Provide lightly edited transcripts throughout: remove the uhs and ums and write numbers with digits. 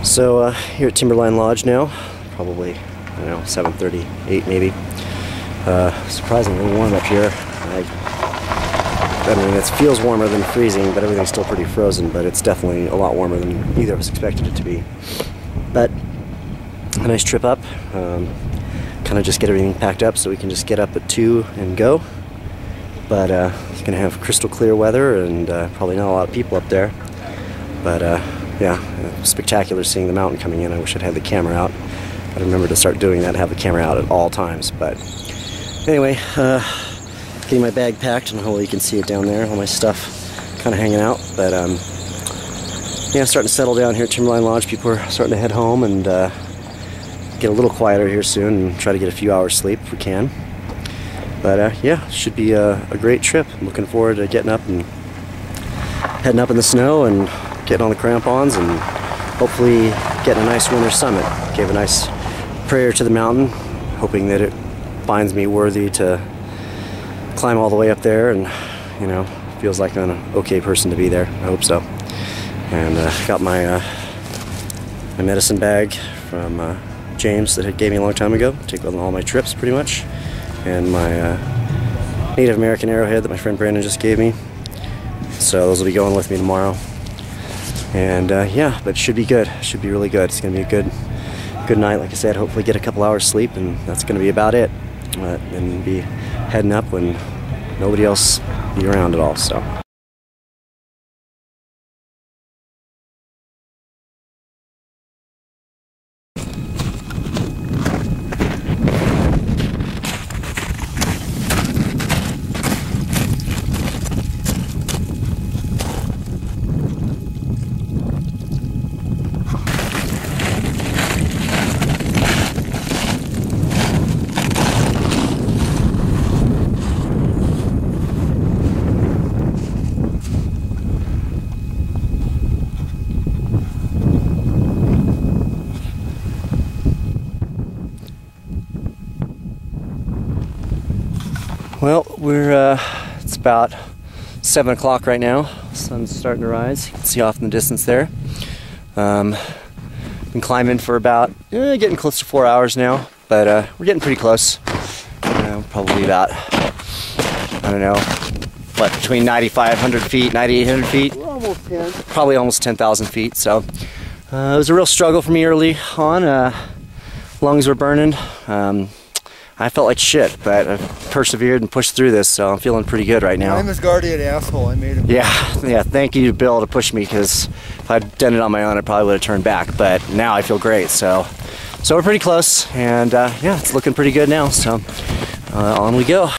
So here at Timberline Lodge now, probably, I don't know, 7:30, 8 maybe. Surprisingly warm up here. I mean, it feels warmer than freezing, but everything's still pretty frozen, but it's definitely a lot warmer than either of us expected it to be. But a nice trip up. Kind of just get everything packed up so we can just get up at 2 and go. But it's going to have crystal clear weather and probably not a lot of people up there. But yeah, spectacular seeing the mountain coming in. I wish I'd had the camera out. I remember to start doing that and have the camera out at all times. But anyway, getting my bag packed, and hopefully you can see it down there. All my stuff kind of hanging out. But yeah, starting to settle down here at Timberline Lodge. People are starting to head home and get a little quieter here soon and try to get a few hours sleep if we can. But yeah, should be a great trip. I'm looking forward to getting up and heading up in the snow and getting on the crampons and hopefully getting a nice winter summit. Gave a nice prayer to the mountain, hoping that it finds me worthy to climb all the way up there, and you know, feels like I'm an okay person to be there. I hope so. And got my my medicine bag from James that he gave me a long time ago. Take on all my trips pretty much. And my Native American arrowhead that my friend Brandon just gave me. So those will be going with me tomorrow. And yeah, but it should be good. Should be really good. It's going to be a good night. Like I said, hopefully get a couple hours sleep, and that's going to be about it. And be heading up when nobody else be around at all. So. Well, it's about 7 o'clock right now. The sun's starting to rise. You can see off in the distance there. Been climbing for about, getting close to 4 hours now, but we're getting pretty close. Probably about, I don't know, what, between 9,500 feet, 9,800 feet? We're almost 10. Probably almost 10,000 feet, so it was a real struggle for me early on. Lungs were burning. I felt like shit, but I persevered and pushed through this, so I'm feeling pretty good right now. I'm his guardian asshole. I made him. Yeah. Thank you, Bill, to push me, because if I'd done it on my own, I probably would have turned back. But now I feel great, so we're pretty close, and yeah, it's looking pretty good now. So on we go.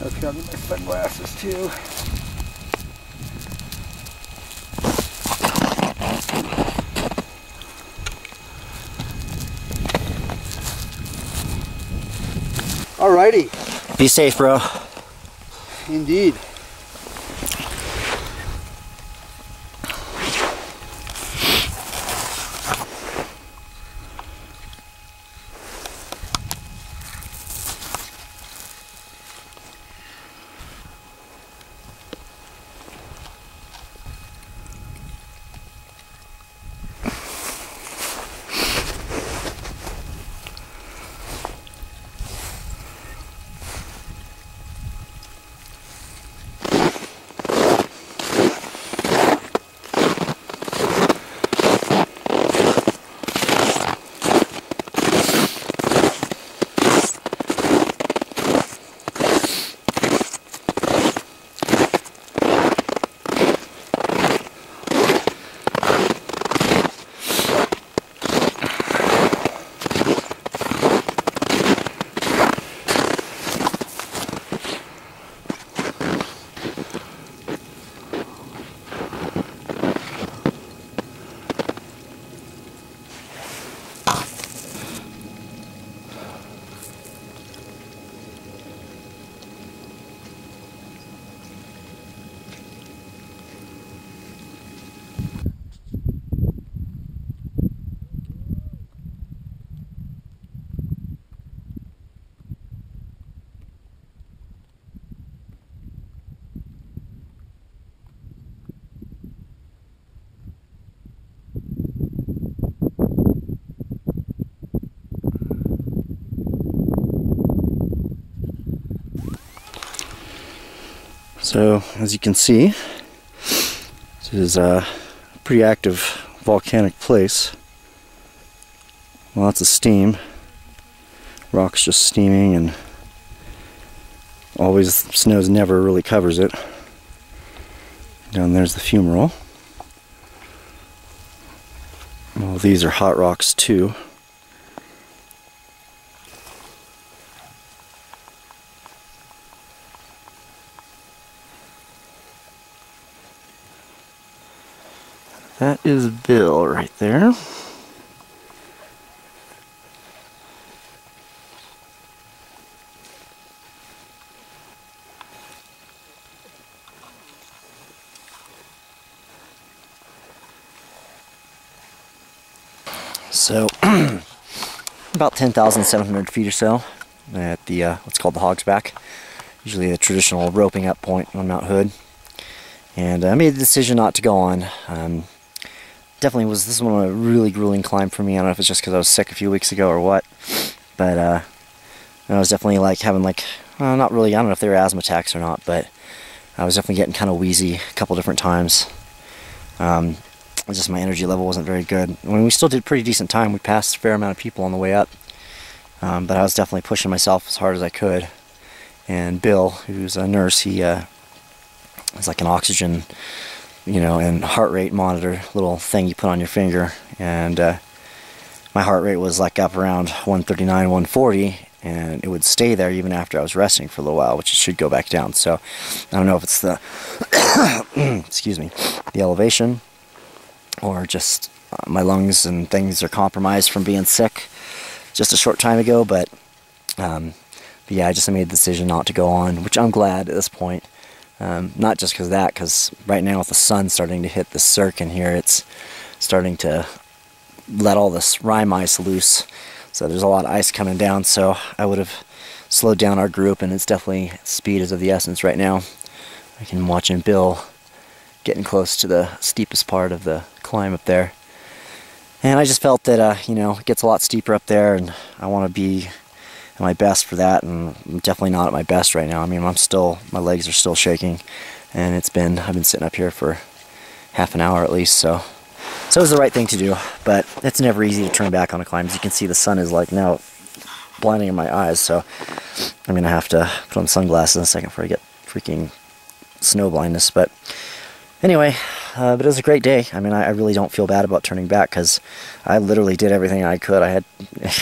Okay, I'll get my sunglasses too. Alrighty. Be safe, bro. Indeed. So, as you can see, this is a pretty active volcanic place. Lots of steam. Rock's just steaming, and always snow never really covers it. Down there's the fumarole. Well, these are hot rocks too. That is Bill right there. So, about 10,700 feet or so at the what's called the Hog's Back, usually the traditional roping up point on Mount Hood. And I made the decision not to go on. This is one of a really grueling climb for me. I don't know if it's just because I was sick a few weeks ago or what, but I was definitely like having not really, I don't know if they were asthma attacks or not, but I was definitely getting kind of wheezy a couple different times. Just my energy level wasn't very good. When we still did pretty decent time, we passed a fair amount of people on the way up, but I was definitely pushing myself as hard as I could. And Bill, who's a nurse, he has like an oxygen, and heart rate monitor little thing you put on your finger, and my heart rate was like up around 139, 140, and it would stay there even after I was resting for a little while, which it should go back down. So I don't know if it's the excuse me, the elevation, or just my lungs and things are compromised from being sick just a short time ago, but yeah, I just made the decision not to go on, which I'm glad at this point. Not just because right now with the sun starting to hit the cirque here, it's starting to let all this rime ice loose. So there's a lot of ice coming down, so I would have slowed down our group, and it's definitely, speed is of the essence right now. I can watching Bill getting close to the steepest part of the climb up there. And I just felt that, it gets a lot steeper up there, and I want to be at my best for that, and I'm definitely not at my best right now. I mean, my legs are still shaking, and I've been sitting up here for half an hour at least, so it was the right thing to do. But it's never easy to turn back on a climb. As you can see, the sun is like now blinding in my eyes, so I'm gonna have to put on sunglasses in a second before I get freaking snow blindness. But anyway, but it was a great day. I mean, I really don't feel bad about turning back, because I literally did everything I could. I had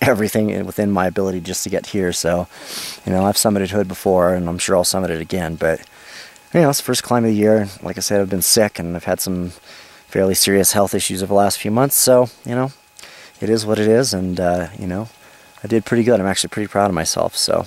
everything within my ability just to get here. So, I've summited Hood before, and I'm sure I'll summit it again. But, it's the first climb of the year. Like I said, I've been sick, and I've had some fairly serious health issues over the last few months. So, it is what it is, and, I did pretty good. I'm actually pretty proud of myself. So,